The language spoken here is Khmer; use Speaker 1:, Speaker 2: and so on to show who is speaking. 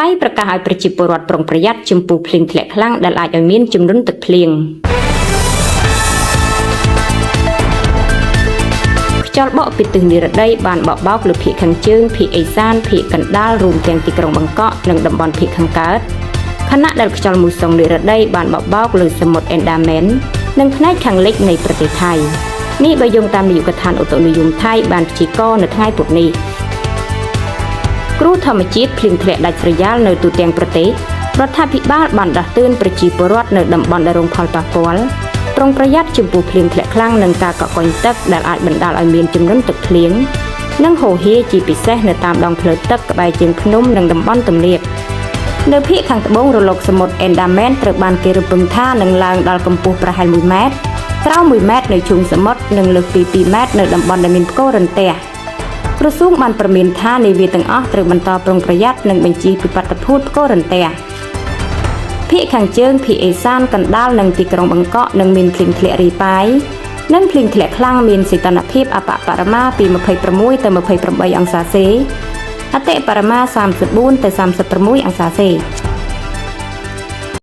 Speaker 1: ថៃប្រកាសឲ្យប្រជាពលរដ្ឋប្រុងប្រយ័ត្នចំពោះភ្លៀងធ្លាក់ខ្លាំងដែលអាចឲ្យមានជំនន់ទឹកភ្លៀងខ្យល់បក់ពីទិសនិរតីបានបក់បោកលើភាគខាងជើងភាគឦសានភាគកណ្ដាលរួមទាំងទីក្រុងបាងកកនិងតំបន់ភាគខាងកើតខណៈដែលខ្យល់មូសុងនិរតីបានបក់បោកលើសមុទ្រអេនដាមែននិងផ្នែកខាងលិចនៃប្រទេសថៃនេះបើយោងតាមនាយកដ្ឋានឧតុនិយមថៃបានព្យាករណ៍នៅថ្ងៃពុធនេះគ្រោះធម្មជាតិភ្លៀងធ្លាក់ដាច់ស្រយាលនៅទូទាំងប្រទេសរដ្ឋាភិបាលបានដាស់តឿនប្រជាពលរដ្ឋនៅតំបន់ដែលរងផលប៉ះពាល់ប្រុងប្រយ័ត្នចំពោះភ្លៀងធ្លាក់ខ្លាំងនិងការកកកុញទឹកដែលអាចបណ្ដាលឲ្យមានជំនន់ទឹកភ្លៀងនិងហូរហៀរជាពិសេសនៅតាមដងផ្លូវទឹកក្បែរជើងភ្នំនិងតំបន់ទំនាបនៅភាគខាងត្បូងរលកសមុទ្រអេនដាមែនត្រូវបានគេរំពឹងថានឹងឡើងដល់កម្ពស់ប្រហែល1ម៉ែត្រក្រោម1ម៉ែត្រនៅជ្រុងសមុទ្រនិងលើសពី2ម៉ែត្រនៅតំបន់ដែលមានផ្គររន្ទះក្រសួងបានព្រមានថានាវាទាំងអស់ត្រូវបន្តប្រុងប្រយ័ត្ននិងបញ្ជាពីបាតុភូតផ្គររន្ទះភាគខាងជើងភាគឦសានកណ្ដាលនិងទីក្រុងបាងកកនឹងមានភ្លៀងធ្លាក់រីប៉ាយនិងភ្លៀងធ្លាក់ខ្លាំងមានសីតុណ្ហភាពអបបរមាពី26ទៅ28អង្សាសេអតិបរមា34ទៅ36អង្សាសេ